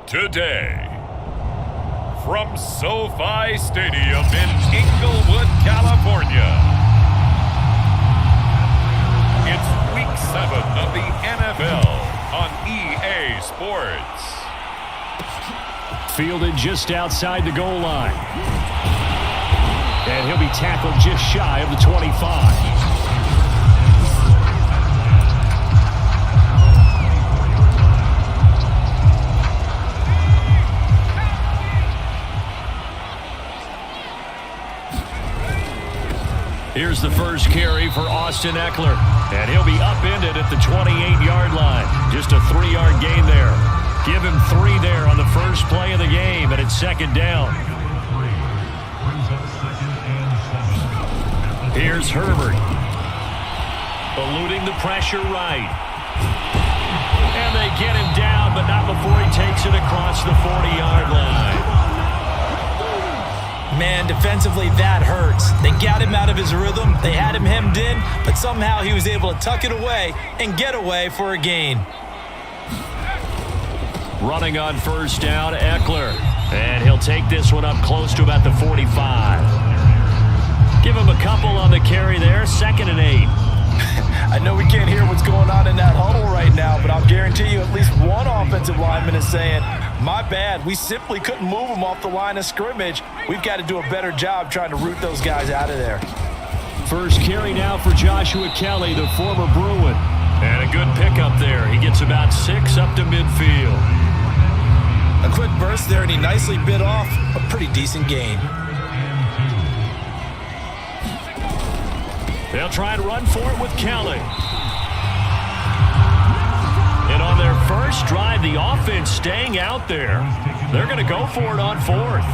Today, from SoFi Stadium in Inglewood, California, it's Week 7 of the NFL on EA Sports. Fielded just outside the goal line. And he'll be tackled just shy of the 25. Here's the first carry for Austin Ekeler. And he'll be upended at the 28-yard line. Just a 3-yard gain there. Give him 3 there on the first play of the game, and it's second down. Here's Herbert. Eluding the pressure right. And they get him down, but not before he takes it across the 40-yard line. Man, defensively, that hurts. They got him out of his rhythm. They had him hemmed in, but somehow he was able to tuck it away and get away for a gain. Running on first down, Ekeler. And he'll take this one up close to about the 45. Give him a couple on the carry there, 2nd and 8. I know we can't hear what's going on in that huddle right now, but I'll guarantee you at least one offensive lineman is saying, my bad, we simply couldn't move them off the line of scrimmage. We've got to do a better job trying to root those guys out of there. First carry now for Joshua Kelly, the former Bruin. And a good pickup there. He gets about 6 up to midfield. A quick burst there, and he nicely bit off a pretty decent gain. They'll try and run for it with Kelly. And on their first drive, the offense staying out there. They're going to go for it on 4th.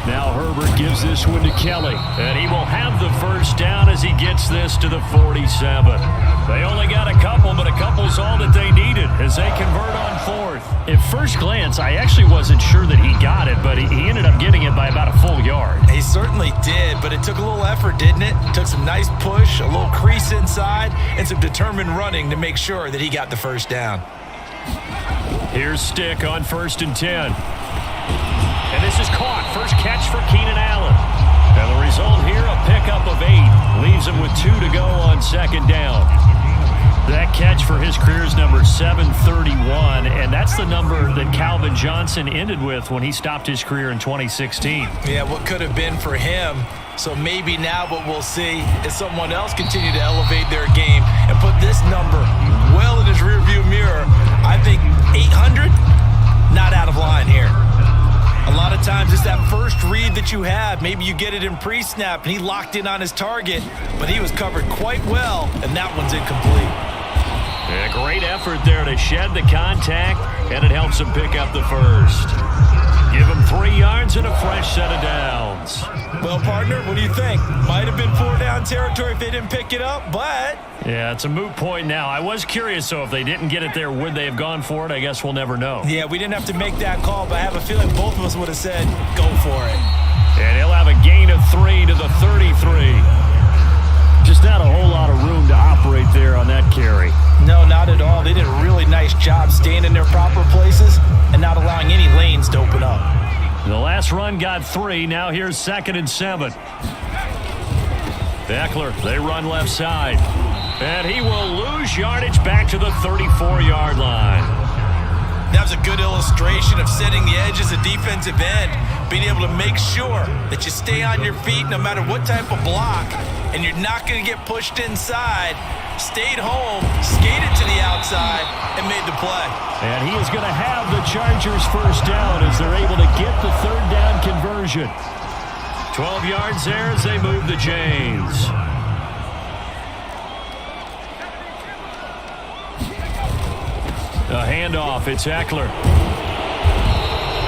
Now Herbert gives this one to Kelly. And he will have the first down as he gets this to the 47. They only got a couple, but a couple's all that they needed as they convert on 4th. At first glance, I actually wasn't sure that he got it, but he ended up getting it by about a full yard. He certainly did, but it took a little effort, didn't it? Took some nice push, a little crease inside, and some determined running to make sure that he got the first down. Here's Stick on 1st and 10. And this is caught. First catch for Keenan Allen. And the result here, a pickup of 8. Leaves him with 2 to go on 2nd down. That catch for his career is number 731, and that's the number that Calvin Johnson ended with when he stopped his career in 2016. Yeah, what could have been for him. So maybe now what we'll see is someone else continue to elevate their game and put this number well in his rearview mirror. I think 800, not out of line here. A lot of times it's that first read that you have. Maybe you get it in pre-snap, and he locked in on his target, but he was covered quite well, and that one's incomplete. A great effort there to shed the contact, and it helps him pick up the first. Give him 3 yards and a fresh set of downs. Well, partner, what do you think? Might have been 4-down territory if they didn't pick it up, but... Yeah, it's a moot point now. I was curious, so if they didn't get it there, would they have gone for it? I guess we'll never know. Yeah, we didn't have to make that call, but I have a feeling both of us would have said, go for it. And he'll have a gain of 3 to the 33. Just not a whole lot of room to operate there on that carry. No, not at all. They did a really nice job staying in their proper places and not allowing any lanes to open up. The last run got 3. Now here's 2nd and 7. Ekeler, they run left side. And he will lose yardage back to the 34-yard line. That was a good illustration of setting the edge as a defensive end, being able to make sure that you stay on your feet no matter what type of block, and you're not going to get pushed inside. Stayed home, skated to the outside, and made the play. And he is going to have the Chargers first down as they're able to get the 3rd down conversion. 12 yards there as they move the chains. A handoff, it's Ekeler.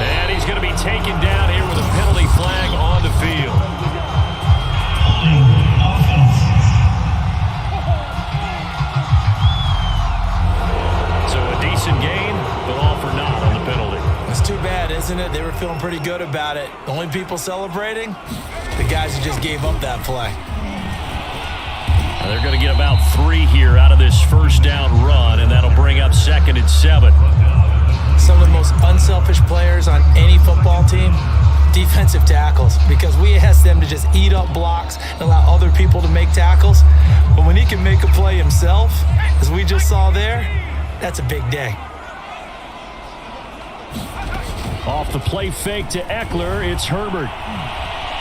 And he's going to be taken down here with a penalty flag on the field. So a decent gain, but all for naught on the penalty. It's too bad, isn't it? They were feeling pretty good about it. The only people celebrating, the guys who just gave up that play. They're going to get about 3 here out of this first down run, and that'll bring up 2nd and 7. some of the most unselfish players on any football team? Defensive tackles, because we ask them to just eat up blocks and allow other people to make tackles. But when he can make a play himself, as we just saw there, that's a big day. Off the play fake to Eckler, it's Herbert.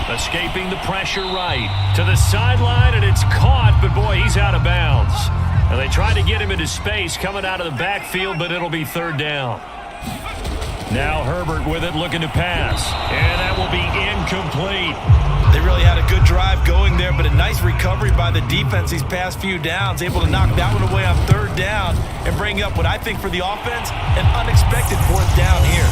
Escaping the pressure right to the sideline, and it's caught, but boy, he's out of bounds. And they tried to get him into space coming out of the backfield, but it'll be third down. Now Herbert with it, looking to pass, and that will be incomplete. They really had a good drive going there, but a nice recovery by the defense these past few downs, able to knock that one away on third down and bring up what I think for the offense, an unexpected fourth down here.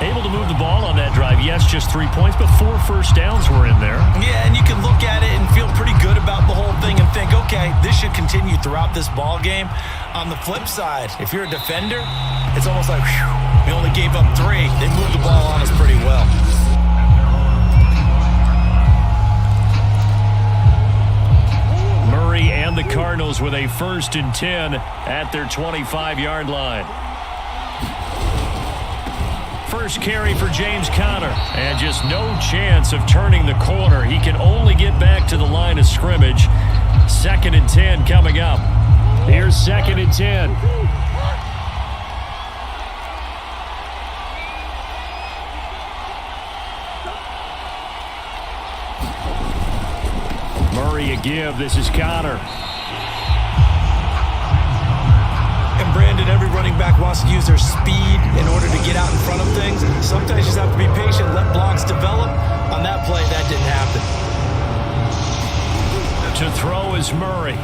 Able to move the ball on that drive. Yes, just 3 points, but 4 first downs were in there. Yeah, and you can look at it and feel pretty good about the whole thing and think, okay, this should continue throughout this ball game. On the flip side, if you're a defender, it's almost like, whew, we only gave up 3. They moved the ball on us pretty well. Murray and the Cardinals with a 1st and 10 at their 25-yard line. First carry for James Conner, and just no chance of turning the corner. He can only get back to the line of scrimmage. 2nd and 10 coming up. Here's 2nd and 10. Murray a give. This is Conner. And Brandon, every running back wants to use their speed in order to get out in front of things. Sometimes you just have to be patient, let blocks develop. On that play, that didn't happen. To throw is Murray.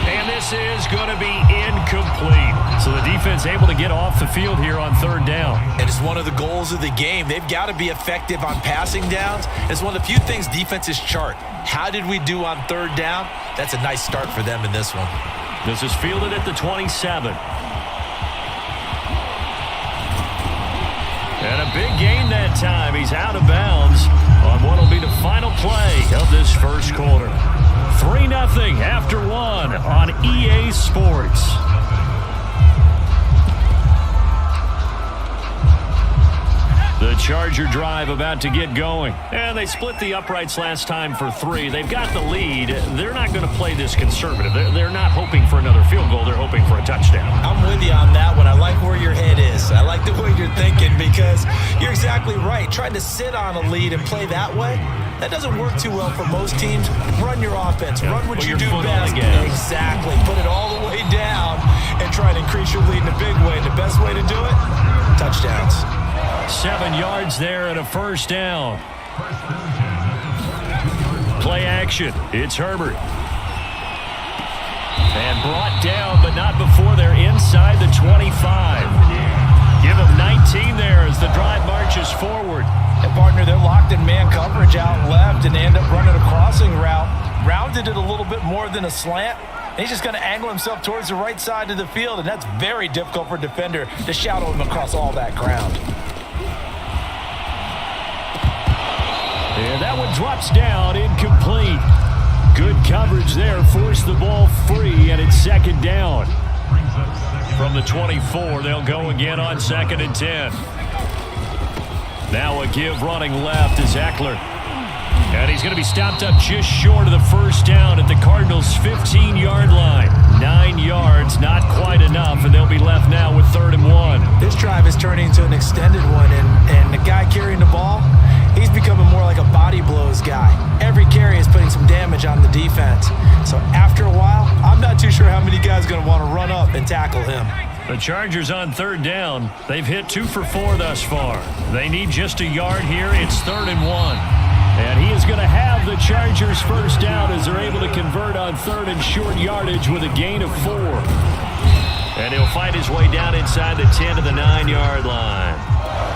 And this is going to be incomplete. So the defense able to get off the field here on third down. And it's one of the goals of the game. They've got to be effective on passing downs. It's one of the few things defenses chart. How did we do on third down? That's a nice start for them in this one. This is fielded at the 27. And a big gain that time. He's out of bounds on what will be the final play of this first quarter. 3-0 after 1 on EA Sports. The Charger drive about to get going. And they split the uprights last time for 3. They've got the lead. They're not going to play this conservative. They're not hoping for another field goal. They're hoping for a touchdown. I'm with you on that one. I like where your head is. I like the way you're thinking because you're exactly right. Trying to sit on a lead and play that way, that doesn't work too well for most teams. Run your offense. Run what you do best. Exactly. Put it all the way down and try to increase your lead in a big way. And the best way to do it, touchdowns. 7 yards there and a first down. Play action. It's Herbert. And brought down, but not before they're inside the 25. Give him 19 there as the drive marches forward. And partner, they're locked in man coverage out left, and they end up running a crossing route. Rounded it a little bit more than a slant. And he's just going to angle himself towards the right side of the field, and that's very difficult for a defender to shadow him across all that ground. And that one drops down, incomplete. Good coverage there, forced the ball free, and it's 2nd down. From the 24, they'll go again on 2nd and 10. Now a give running left is Eckler. And he's going to be stopped up just short of the first down at the Cardinals' 15-yard line. 9 yards, not quite enough, and they'll be left now with 3rd and 1. This drive is turning into an extended one, and the guy carrying the ball, he's becoming more like a body blows guy. Every carry is putting some damage on the defense. So after a while, I'm not too sure how many guys are going to want to run up and tackle him. The Chargers on 3rd down. They've hit 2 for 4 thus far. They need just a yard here. It's 3rd and 1. And he is going to have the Chargers first down as they're able to convert on 3rd and short yardage with a gain of 4. And he'll fight his way down inside the 10 to the 9-yard line.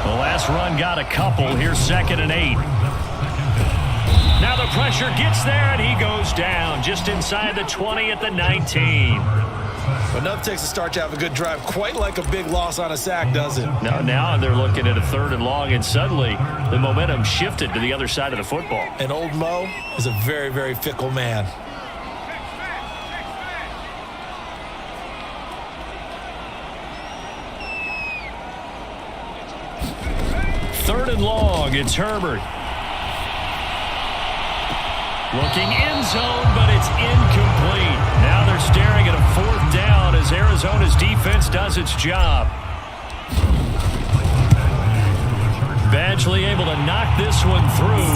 The last run got a couple. Here's 2nd and 8. Now the pressure gets there, and he goes down just inside the 20 at the 19. But enough takes a start to have a good drive. Quite like a big loss on a sack, does it? Now they're looking at a 3rd and long, and suddenly the momentum shifted to the other side of the football. And old Mo is a very, very fickle man. 3rd and long. It's Herbert. Looking end zone, but it's incomplete. Now they're staring at a 4th down as Arizona's defense does its job. Badgley able to knock this one through,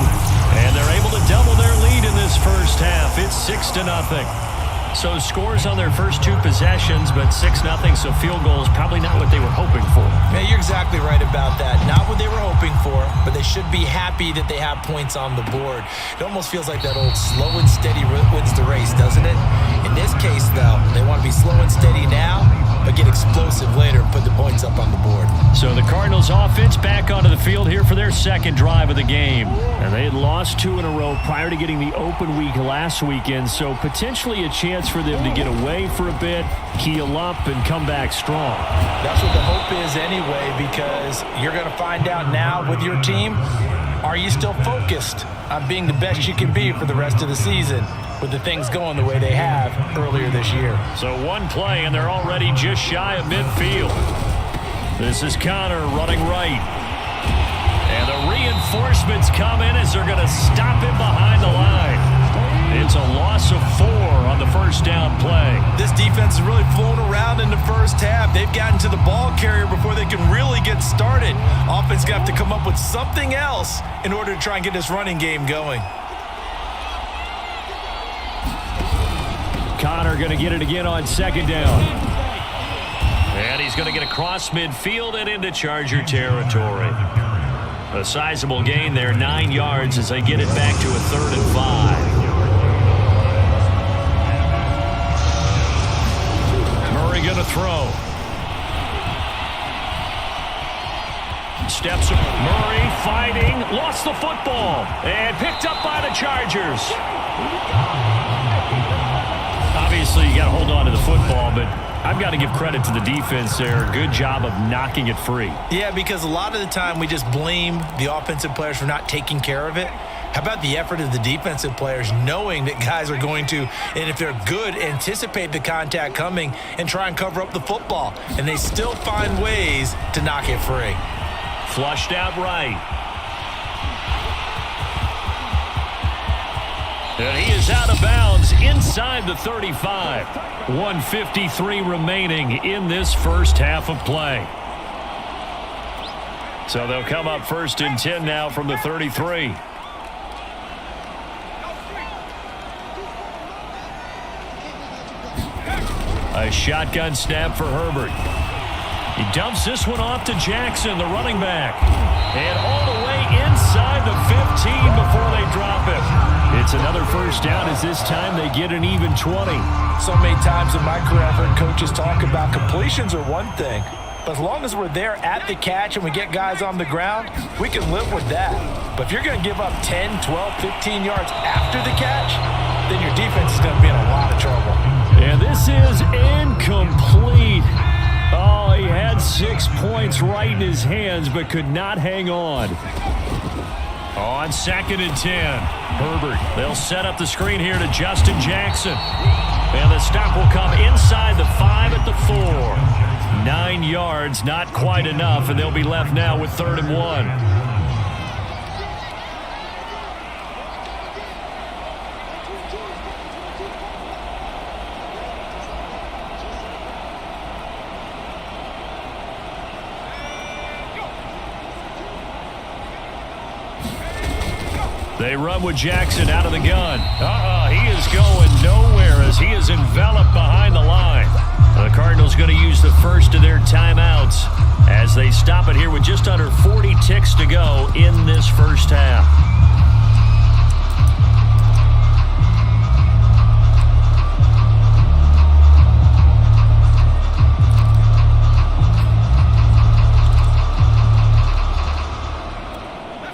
and they're able to double their lead in this first half. It's 6-0. So scores on their first 2 possessions, but 6-0, so field goal is probably not what they were hoping for. Man, you're exactly right about that. Not what they were hoping for, but they should be happy that they have points on the board. It almost feels like that old slow and steady wins the race, doesn't it? In this case, though, they want to be slow and steady now, but get explosive later and put the points up on the board. So the Cardinals offense back onto the field here for their 2nd drive of the game. And they had lost 2 in a row prior to getting the open week last weekend, so potentially a chance for them to get away for a bit, heal up, and come back strong. That's what the hope is anyway, because you're going to find out now with your team, are you still focused on being the best you can be for the rest of the season with the things going the way they have earlier this year? So 1 play, and they're already just shy of midfield. This is Connor running right. And the reinforcements come in as they're going to stop him behind the line. It's a loss of 4 on the first down play. This defense has really flown around in the first half. They've gotten to the ball carrier before they can really get started. Offense going to have to come up with something else in order to try and get this running game going. Connor going to get it again on 2nd down. And he's going to get across midfield and into Charger territory. A sizable gain there, 9 yards as they get it back to a 3rd and 5. Murray going to throw. Steps up. Murray fighting, lost the football, and picked up by the Chargers. Obviously, you got to hold on to the football, but I've got to give credit to the defense there. Good job of knocking it free. Yeah, because a lot of the time we just blame the offensive players for not taking care of it. How about the effort of the defensive players knowing that guys are going to, and if they're good, anticipate the contact coming and try and cover up the football. And they still find ways to knock it free. Flushed out right. And he is out of bounds inside the 35. 1:53 remaining in this first half of play. So they'll come up 1st and 10 now from the 33. A shotgun snap for Herbert. He dumps this one off to Jackson, the running back. And all the way inside the 15 before they drop it. It's another first down as this time they get an even 20. So many times in my career I've heard coaches talk about completions are one thing. But as long as we're there at the catch and we get guys on the ground, we can live with that. But if you're going to give up 10, 12, 15 yards after the catch, then your defense is going to be in a lot of trouble. And this is incomplete. Oh, he had 6 points right in his hands, but could not hang on. On 2nd and 10, Herbert. They'll set up the screen here to Justin Jackson. And the stop will come inside the 5 at the 4. 9 yards, not quite enough, and they'll be left now with 3rd and 1. They run with Jackson out of the gun. He is going nowhere as he is enveloped behind the line. The Cardinals going to use the first of their timeouts as they stop it here with just under 40 ticks to go in this first half.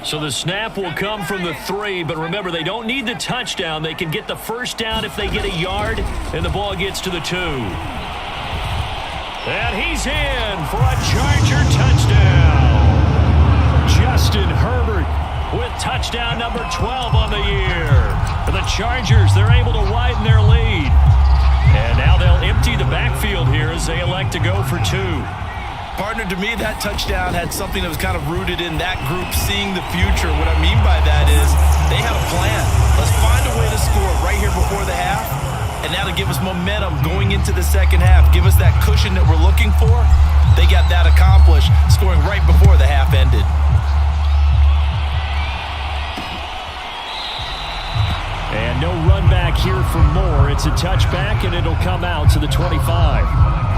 So the snap will come from the 3, but remember, they don't need the touchdown. They can get the first down if they get a yard, and the ball gets to the 2. And he's in for a Charger touchdown. Justin Herbert with touchdown number 12 on the year. For the Chargers, they're able to widen their lead. And now they'll empty the backfield here as they elect to go for 2. Partner, to me, that touchdown had something that was kind of rooted in that group seeing the future. What I mean by that is they had a plan. Let's find a way to score right here before the half, and now to give us momentum going into the second half, give us that cushion that we're looking for. They got that accomplished, scoring right before the half ended. And no run back here for Moore. It's a touchback, and it'll come out to the 25.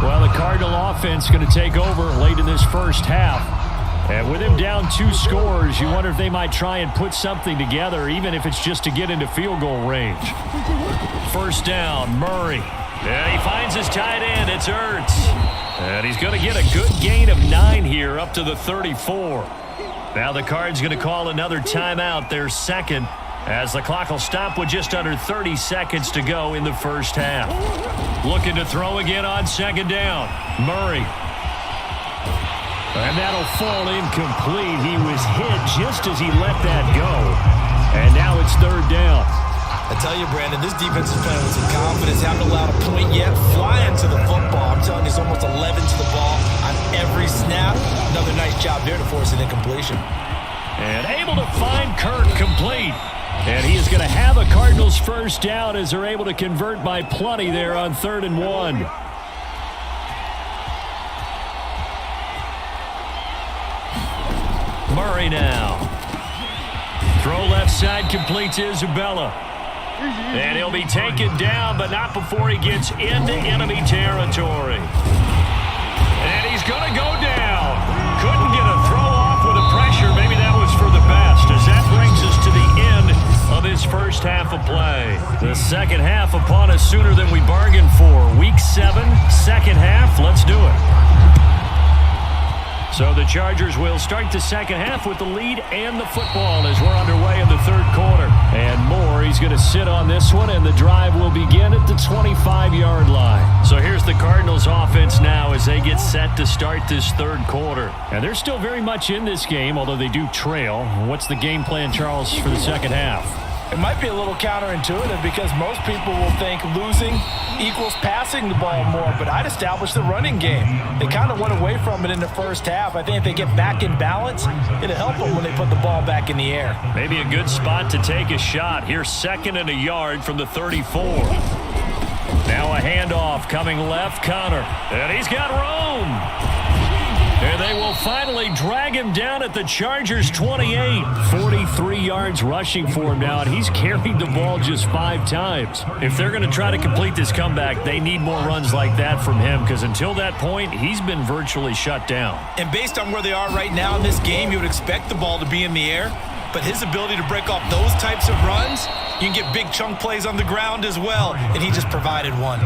Well, the Cardinal offense going to take over late in this first half. And with him down 2 scores, you wonder if they might try and put something together, even if it's just to get into field goal range. First down, Murray. And he finds his tight end. It's Ertz. And he's going to get a good gain of 9 here up to the 34. Now the Cards going to call another timeout, their second, as the clock will stop with just under 30 seconds to go in the first half. Looking to throw again on second down. Murray. And that'll fall incomplete. He was hit just as he let that go. And now it's third down. I tell you, Brandon, this defense is playing with some confidence. Haven't allowed a point yet. Flying to the football. I'm telling you, it's almost 11 to the ball on every snap. Another nice job there to force an incompletion. And able to find Kirk complete. And he is going to have a Cardinals first down as they're able to convert by plenty there on 3rd and 1. Murray now. Throw left side, complete to Isabella. And he'll be taken down, but not before he gets into enemy territory. And he's going to go down. Couldn't get a throw off with the pressure. Maybe that was for the best, as that brings us to the end of this first half of play. The second half upon us sooner than we bargained for. Week 7, second half. Let's do it. So the Chargers will start the second half with the lead and the football as we're underway in the third quarter. And Moore, he's going to sit on this one, and the drive will begin at the 25-yard line. So here's the Cardinals offense now as they get set to start this third quarter. And they're still very much in this game, although they do trail. What's the game plan, Charles, for the second half? It might be a little counterintuitive because most people will think losing equals passing the ball more, but I'd establish the running game. They kind of went away from it in the first half. I think if they get back in balance, it'll help them when they put the ball back in the air. Maybe a good spot to take a shot. Here's 2nd and a yard from the 34. Now a handoff coming left, Connor. And he's got room. And they will finally drag him down at the Chargers' 28. 43 yards rushing for him now, and he's carried the ball just 5 times. If they're going to try to complete this comeback, they need more runs like that from him, because until that point, he's been virtually shut down. And based on where they are right now in this game, you would expect the ball to be in the air. But his ability to break off those types of runs, you can get big chunk plays on the ground as well, and he just provided one.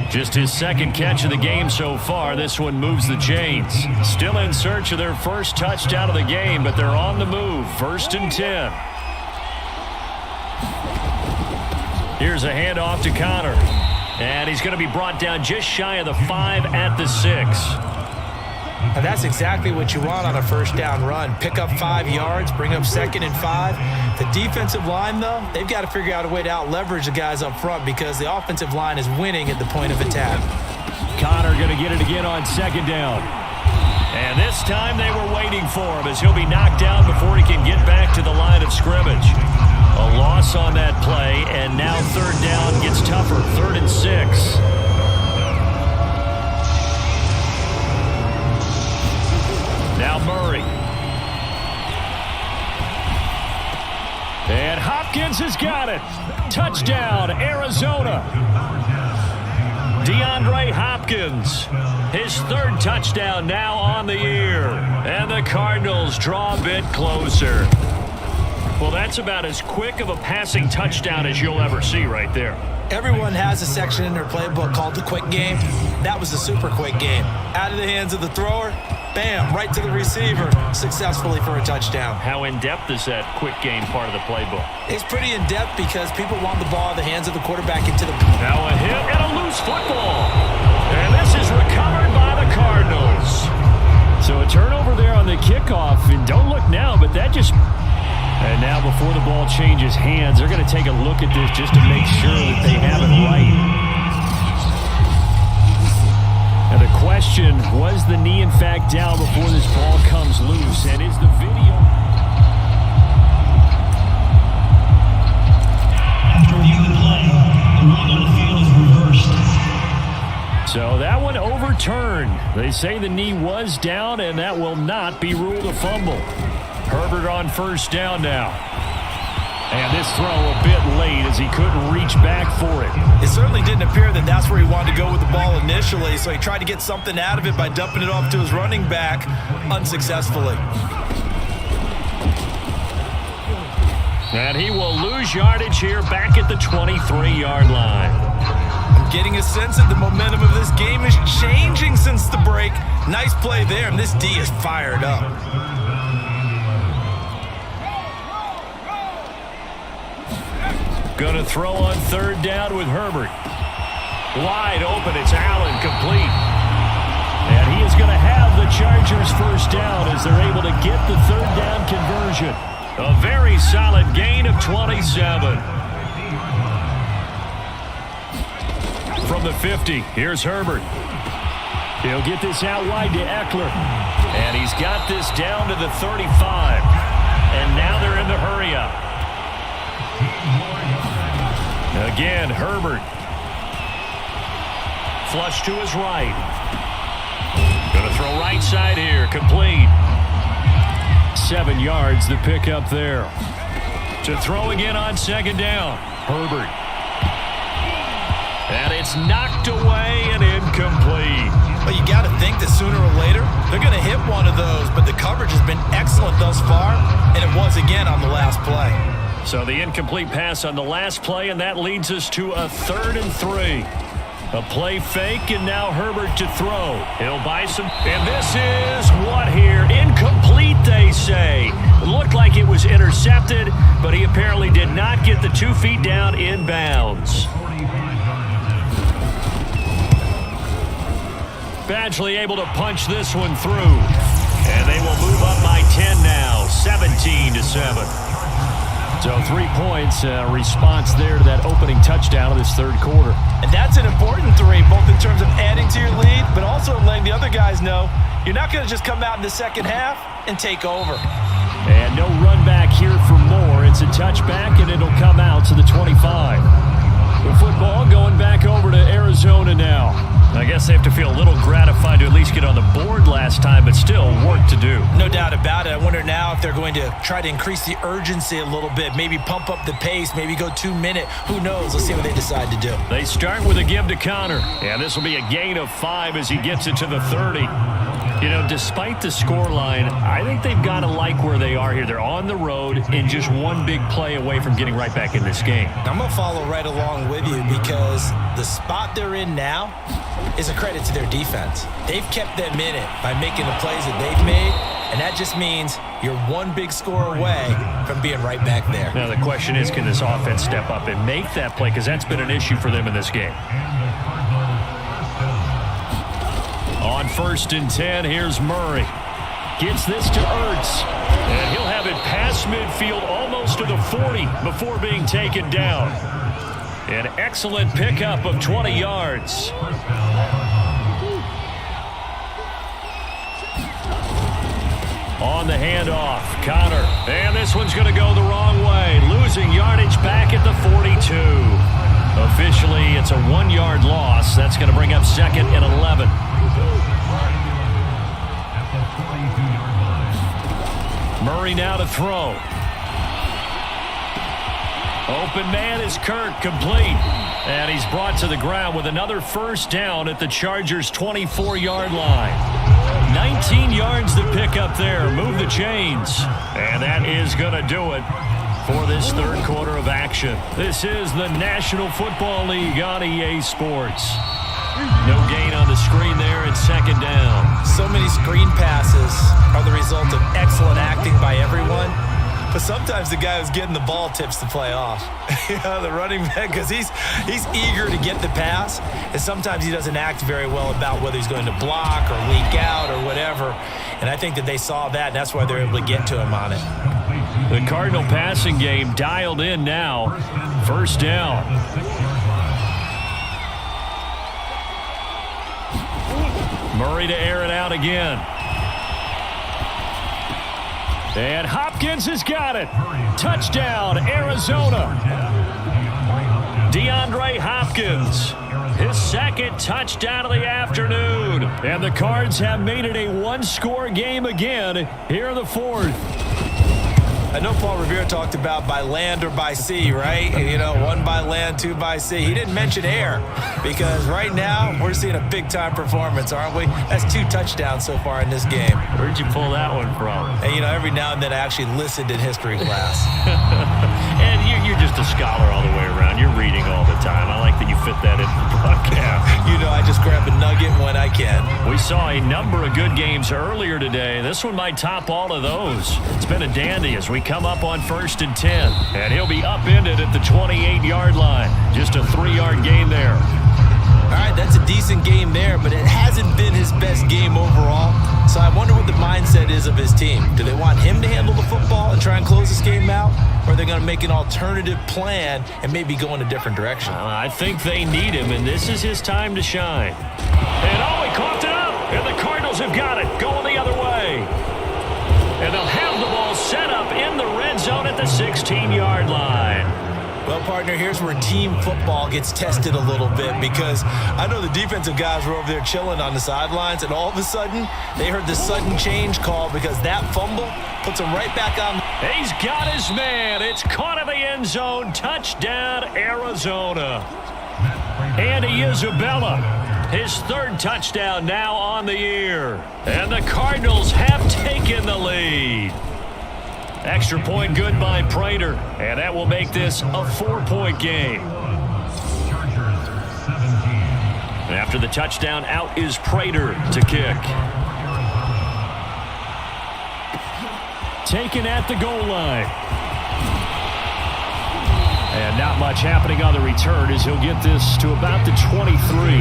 Just his second catch of the game so far. This one moves the chains. Still in search of their first touchdown of the game, but they're on the move. 1st and 10. Here's a handoff to Connor. And he's going to be brought down just shy of the 5 at the 6. And that's exactly what you want on a first down run. Pick up 5 yards, bring up 2nd and 5. The defensive line, though, they've got to figure out a way to out-leverage the guys up front because the offensive line is winning at the point of attack. Connor going to get it again on 2nd down. And this time they were waiting for him as he'll be knocked down before he can get back to the line of scrimmage. A loss on that play, and now 3rd down gets tougher. 3rd and 6. Now Murray. And Hopkins has got it. Touchdown, Arizona. DeAndre Hopkins. His 3rd touchdown now on the year. And the Cardinals draw a bit closer. Well, that's about as quick of a passing touchdown as you'll ever see right there. Everyone has a section in their playbook called the quick game. That was the super quick game. Out of the hands of the thrower, bam, right to the receiver, successfully for a touchdown. How in-depth is that quick game part of the playbook? It's pretty in-depth because people want the ball in the hands of the quarterback into the... Now a hit and a loose football. And this is recovered by the Cardinals. So a turnover there on the kickoff. And don't look now, but that just... And now before the ball changes hands, they're going to take a look at this just to make sure that they have it right. And the question question, was the knee in fact down before this ball comes loose? And is the video... After review of play, the rule on the field is reversed. So that one overturned. They say the knee was down, and that will not be ruled a fumble. Herbert on first down now. And this throw a bit late as he couldn't reach back for it. It certainly didn't appear that that's where he wanted to go with the ball initially, so he tried to get something out of it by dumping it off to his running back unsuccessfully. And he will lose yardage here back at the 23-yard line. I'm getting a sense that the momentum of this game is changing since the break. Nice play there, and this D is fired up. Going to throw on third down with Herbert. Wide open, it's Allen, complete. And he is going to have the Chargers first down as they're able to get the third down conversion. A very solid gain of 27. From the 50, here's Herbert. He'll get this out wide to Eckler. And he's got this down to the 35. And now they're in the hurry-up. Again, Herbert. Flush to his right. Going to throw right side here. Complete. 7 yards the pick up there. To throw again on second down. Herbert. And it's knocked away and incomplete. Well, you got to think that sooner or later they're going to hit one of those, but the coverage has been excellent thus far, and it was again on the last play. So the incomplete pass on the last play, and that leads us to a 3rd and 3. A play fake, and now Herbert to throw. He'll buy some. And this is what here? Incomplete, they say. It looked like it was intercepted, but he apparently did not get the 2 feet down in bounds. Badgley able to punch this one through. And they will move up by 10 now, 17-7. So 3 points, response there to that opening touchdown of this third quarter. And that's an important 3, both in terms of adding to your lead, but also letting the other guys know you're not going to just come out in the second half and take over. And no run back here for more. It's a touchback, and it'll come out to the 25. The football going back over to Arizona now. I guess they have to feel a little gratified to at least get on the board last time, but still work to do. No doubt about it. I wonder now if they're going to try to increase the urgency a little bit, maybe pump up the pace, maybe go 2-minute. Who knows? Let's see what they decide to do. They start with a give to Connor, and this will be a gain of 5 as he gets it to the 30. You know, despite the scoreline, I think they've got to like where they are here. They're on the road and just one big play away from getting right back in this game. I'm going to follow right along with you because the spot they're in now is a credit to their defense. They've kept them in it by making the plays that they've made, and that just means you're one big score away from being right back there. Now the question is, can this offense step up and make that play? Because that's been an issue for them in this game. On 1st and 10, here's Murray. Gets this to Ertz. And he'll have it past midfield almost to the 40 before being taken down. An excellent pickup of 20 yards. On the handoff, Connor. And this one's going to go the wrong way. Losing yardage back at the 42. Officially, it's a 1-yard loss. That's going to bring up 2nd and 11. Murray now to throw. Open man is Kirk, complete. And he's brought to the ground with another first down at the Chargers' 24-yard line. 19 yards to pick up there. Move the chains. And that is going to do it for this third quarter of action. This is the National Football League on EA Sports. No gain on the screen there at 2nd down. So many screen passes are the result of excellent acting by everyone. But sometimes the guy who's getting the ball tips the play off. You know, the running back, because he's eager to get the pass, and sometimes he doesn't act very well about whether he's going to block or leak out or whatever. And I think that they saw that, and that's why they're able to get to him on it. The Cardinal passing game dialed in now. First down. Murray to air it out again. And Hopkins has got it. Touchdown, Arizona. DeAndre Hopkins, his second touchdown of the afternoon. And the Cards have made it a one-score game again here in the fourth. I know Paul Revere talked about by land or by sea, right? You know, one by land, two by sea. He didn't mention air because right now we're seeing a big-time performance, aren't we? That's 2 touchdowns so far in this game. Where'd you pull that one from? And, you know, every now and then I actually listened in history class. And you're just a scholar all the way around. You're reading all the time. I like that you fit that in the broadcast. You know, I just grab a nugget when I can. We saw a number of good games earlier today. This one might top all of those. It's been a dandy as we come up on 1st and 10. And he'll be upended at the 28-yard line. Just a 3-yard gain there. All right, that's a decent game there, but it hasn't been his best game overall. So I wonder what the mindset is of his team. Do they want him to handle the football and try and close this game out? Or are they going to make an alternative plan and maybe go in a different direction? I think they need him, and this is his time to shine. And he coughed it up, and the Cardinals have got it, going the other way. And they'll have the ball set up in the red zone at the 16-yard line. Well, partner, here's where team football gets tested a little bit because I know the defensive guys were over there chilling on the sidelines, and all of a sudden, they heard the sudden change call because that fumble puts them right back on. He's got his man. It's caught in the end zone. Touchdown, Arizona. Andy Isabella, his 3rd touchdown now on the year. And the Cardinals have taken the lead. Extra point good by Prater, and that will make this a 4-point game. And after the touchdown, out is Prater to kick. Taken at the goal line. And not much happening on the return as he'll get this to about the 23.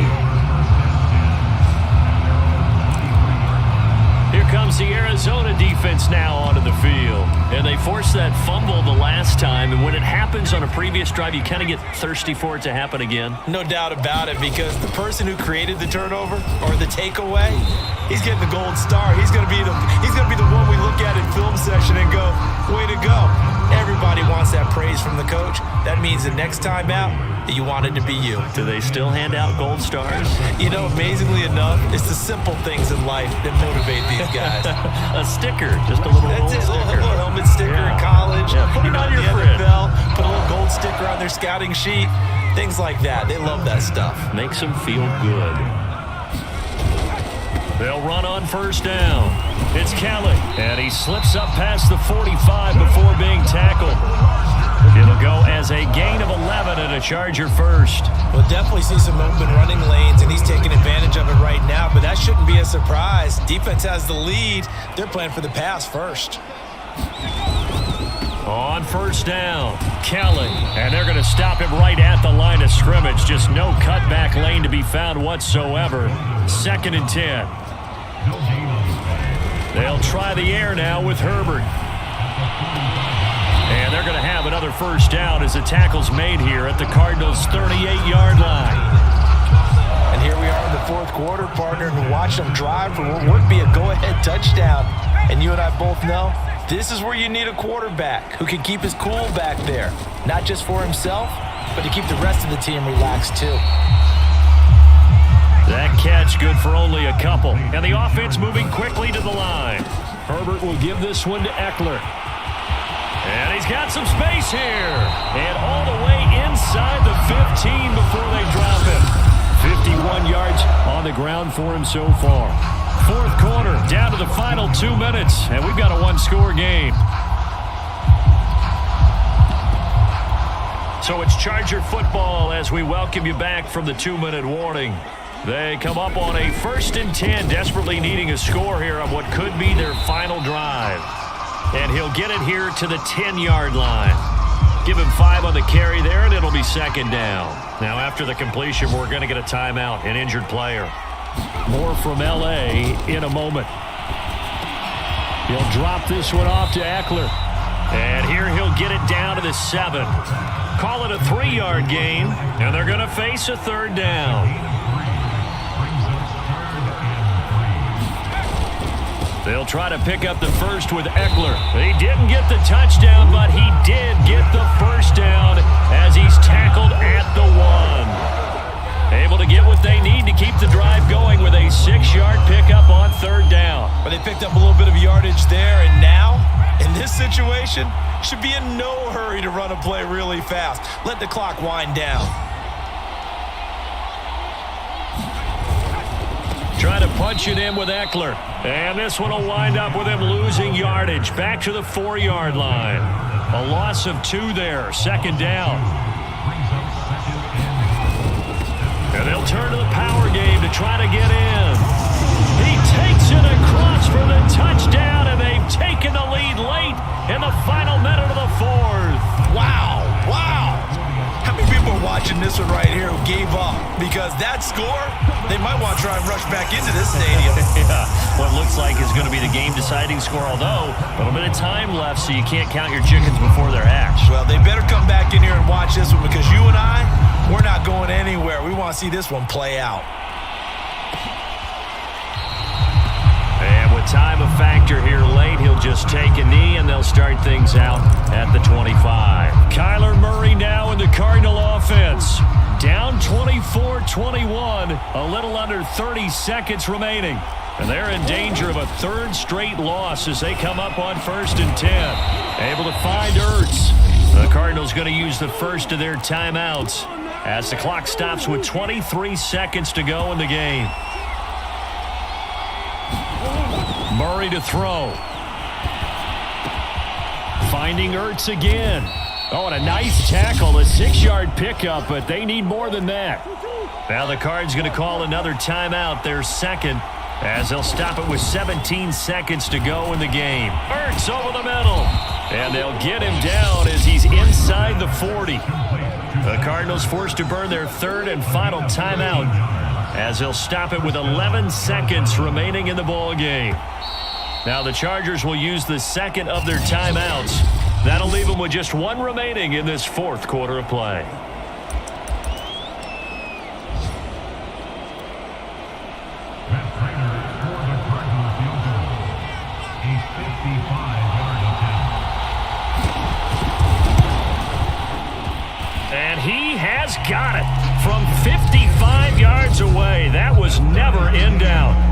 Here comes the Arizona defense now onto the field. And they forced that fumble the last time, and when it happens on a previous drive, you kind of get thirsty for it to happen again. No doubt about it, because the person who created the turnover or the takeaway, he's getting the gold star. He's going to be the one we look at in film session and go, way to go. Everybody wants that praise from the coach. That means the next time out, you want it to be you. Do they still hand out gold stars? You know, amazingly enough, it's the simple things in life that motivate these guys. A sticker, just a little gold sticker. A little helmet sticker in college. Yeah, put it on your fridge. NFL, put a little gold sticker on their scouting sheet. Things like that. They love that stuff. Makes them feel good. They'll run on 1st down. It's Kelly, and he slips up past the 45 before being tackled. It'll go as a gain of 11 and a Charger first. We'll definitely see some open running lanes, and he's taking advantage of it right now, but that shouldn't be a surprise. Defense has the lead. They're playing for the pass first. On 1st down, Kelly, and they're going to stop him right at the line of scrimmage. Just no cutback lane to be found whatsoever. 2nd and 10. They'll try the air now with Herbert. And they're going to have another 1st down as the tackle's made here at the Cardinals' 38-yard line. And here we are in the 4th quarter, partner, and watch them drive for what would be a go-ahead touchdown. And you and I both know this is where you need a quarterback who can keep his cool back there. Not just for himself, but to keep the rest of the team relaxed too. That catch good for only a couple. And the offense moving quickly to the line. Herbert will give this one to Eckler. And he's got some space here. And all the way inside the 15 before they drop him. 51 yards on the ground for him so far. 4th quarter, down to the final 2 minutes. And we've got a one-score game. So it's Charger football as we welcome you back from the 2-minute warning. They come up on a 1st and 10, desperately needing a score here on what could be their final drive. And he'll get it here to the 10-yard line. Give him 5 on the carry there, and it'll be 2nd down. Now, after the completion, we're going to get a timeout, an injured player. More from L.A. in a moment. He'll drop this one off to Eckler. And here he'll get it down to the 7. Call it a 3-yard gain, and they're going to face a 3rd down. They'll try to pick up the first with Eckler. He didn't get the touchdown, but he did get the first down as he's tackled at the 1. Able to get what they need to keep the drive going with a 6-yard pickup on 3rd down. But they picked up a little bit of yardage there, and now, in this situation, should be in no hurry to run a play really fast. Let the clock wind down. Trying to punch it in with Eckler. And this one will wind up with him losing yardage. Back to the 4-yard line. A loss of 2 there. 2nd down. And they'll turn to the power game to try to get in. He takes it across for the touchdown, and they've taken the lead late in the final minute of the 4th. Wow, wow. How many people are watching this one right here who gave up? Because that score, they might want to try and rush back into this stadium. Yeah, what looks like is going to be the game-deciding score, although a little bit of time left, so you can't count your chickens before they're hatched. Well, they better come back in here and watch this one, because you and I, we're not going anywhere. We want to see this one play out. And with time a factor here late, he'll just take a knee, and they'll start things out at the 25. Kyler Murray now in the Cardinal offense. Down 24-21, a little under 30 seconds remaining. And they're in danger of a 3rd straight loss as they come up on 1st and 10. Able to find Ertz. The Cardinals going to use the first of their timeouts as the clock stops with 23 seconds to go in the game. Murray to throw. Finding Ertz again. Oh, and a nice tackle, a 6-yard pickup, but they need more than that. Now the Cards going to call another timeout, their 2nd, as they'll stop it with 17 seconds to go in the game. Ertz over the middle, and they'll get him down as he's inside the 40. The Cardinals forced to burn their 3rd and final timeout as they'll stop it with 11 seconds remaining in the ball game. Now the Chargers will use the 2nd of their timeouts. That'll leave them with just 1 remaining in this 4th quarter of play. And he has got it from 55 yards away. That was never in doubt.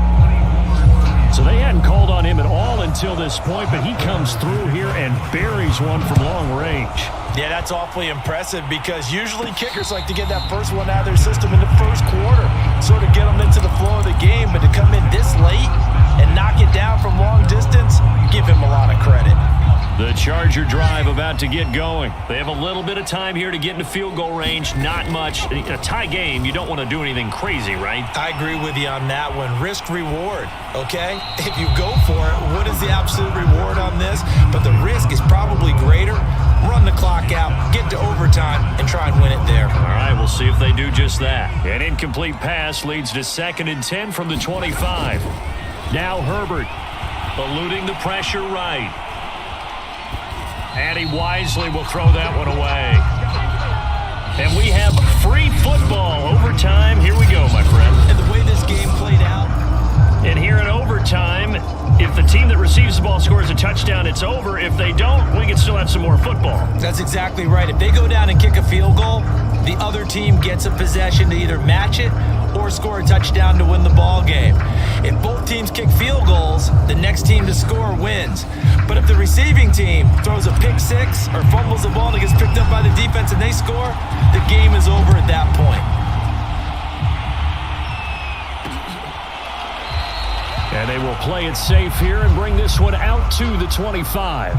So they hadn't called on him at all until this point, but he comes through here and buries one from long range. Yeah, that's awfully impressive, because usually kickers like to get that first one out of their system in the 1st quarter, sort of get them into the flow of the game, but to come in this late and knock it down from long distance, give him a lot of credit. The Charger drive about to get going. They have a little bit of time here to get into field goal range. Not much. In a tie game, you don't want to do anything crazy, right? I agree with you on that one. Risk-reward, okay? If you go for it, what is the absolute reward on this? But the risk is probably greater. Run the clock out, get to overtime, and try and win it there. All right, we'll see if they do just that. An incomplete pass leads to 2nd and 10 from the 25. Now Herbert, eluding the pressure right. And he wisely will throw that one away. And we have free football. Overtime. Here we go, my friend. And the way this game played out. And here in overtime, if the team that receives the ball scores a touchdown, it's over. If they don't, we can still have some more football. That's exactly right. If they go down and kick a field goal, the other team gets a possession to either match it or score a touchdown to win the ball game. If both teams kick field goals, the next team to score wins. But if the receiving team throws a pick 6 or fumbles the ball that gets picked up by the defense and they score, the game is over at that point. And they will play it safe here and bring this one out to the 25.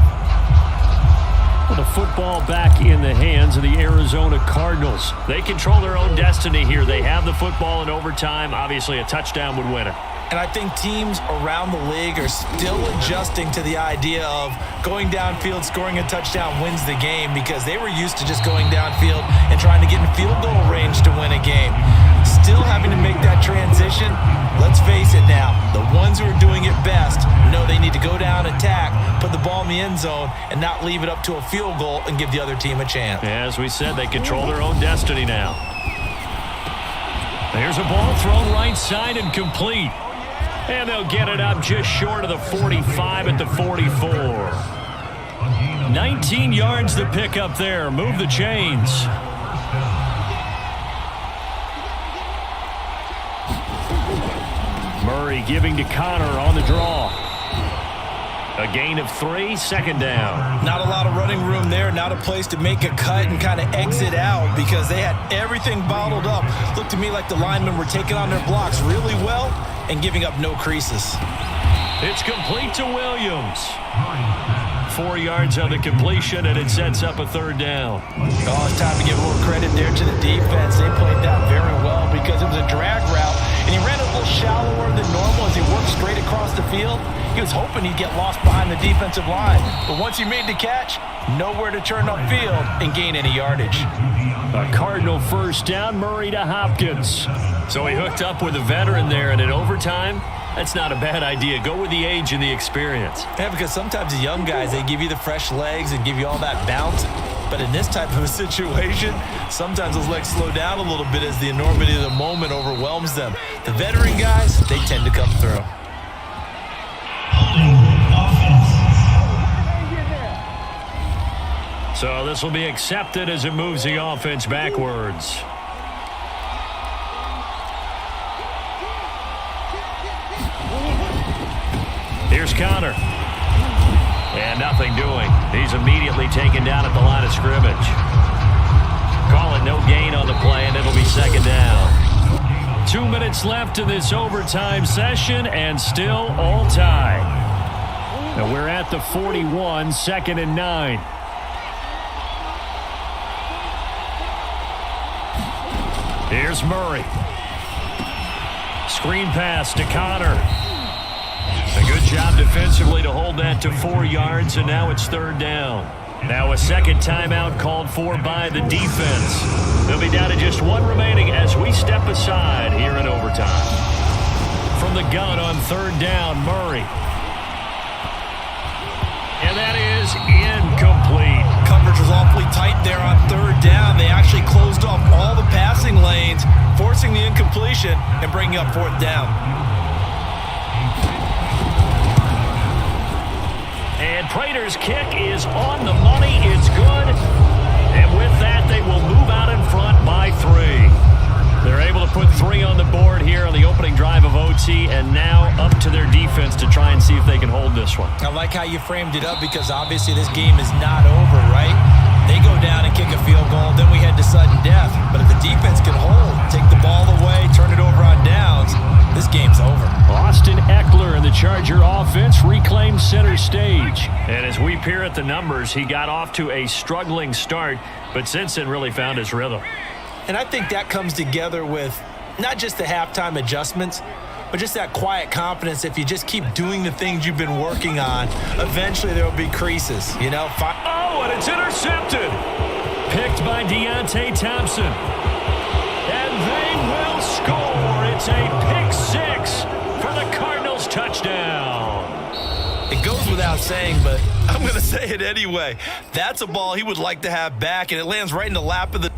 With the football back in the hands of the Arizona Cardinals. They control their own destiny here. They have the football in overtime. Obviously, a touchdown would win it. And I think teams around the league are still adjusting to the idea of going downfield, scoring a touchdown wins the game, because they were used to just going downfield and trying to get in field goal range to win a game. Still having to make that transition. Let's face it now, the ones who are doing it best know they need to go down, attack, put the ball in the end zone, and not leave it up to a field goal and give the other team a chance. As we said, they control their own destiny now. There's a ball thrown right side and complete. And they'll get it up just short of the 45 at the 44. 19 yards to pick up there. Move the chains. Murray giving to Connor on the draw. A gain of 3, second down. Not a lot of running room there. Not a place to make a cut and kind of exit out because they had everything bottled up. Looked to me like the linemen were taking on their blocks really well and giving up no creases. It's complete to Williams. 4 yards on the completion, and it sets up a third down. Oh, it's time to give a little credit there to the defense. They played that very well because it was a drag route, and he ran a little shallower than normal as he worked straight across the field. He was hoping he'd get lost behind the defensive line, but once he made the catch, nowhere to turn upfield and gain any yardage. A Cardinal first down, Murray to Hopkins. So he hooked up with a veteran there, and in overtime, that's not a bad idea. Go with the age and the experience. Yeah, because sometimes the young guys, they give you the fresh legs and give you all that bounce. But in this type of a situation, sometimes those legs slow down a little bit as the enormity of the moment overwhelms them. The veteran guys, they tend to come through. So this will be accepted as it moves the offense backwards. Here's Connor. And nothing doing. He's immediately taken down at the line of scrimmage. Call it no gain on the play, and it'll be second down. 2 minutes left in this overtime session, and still all tied. Now we're at the 41, 2nd and 9. Here's Murray. Screen pass to Connor. A good job defensively to hold that to 4 yards, and now it's third down. Now a second timeout called for by the defense. They'll be down to just one remaining as we step aside here in overtime. From the gun on third down, Murray. And that is incomplete. Coverage was awfully tight there on third down. They actually closed off all the passing lanes, forcing the incompletion and bringing up fourth down. And Prater's kick is on the money. It's good. And with that, they will move out in front by 3. They're able to put 3 on the board here on the opening drive of OT, and now up to their defense to try and see if they can hold this one. I like how you framed it up because obviously this game is not over, right? They go down and kick a field goal, then we head to sudden death. But if the defense can hold, take the ball away, turn it over on downs, this game's over. Austin Eckler and the Charger offense reclaimed center stage. And as we peer at the numbers, he got off to a struggling start, but since then really found his rhythm. And I think that comes together with not just the halftime adjustments, but just that quiet confidence. If you just keep doing the things you've been working on, eventually there will be creases, you know? Oh, and it's intercepted. Picked by Deontay Thompson. And they will score. It's a pick 6 for the Cardinals touchdown. It goes without saying, but I'm going to say it anyway. That's a ball he would like to have back, and it lands right in the lap of the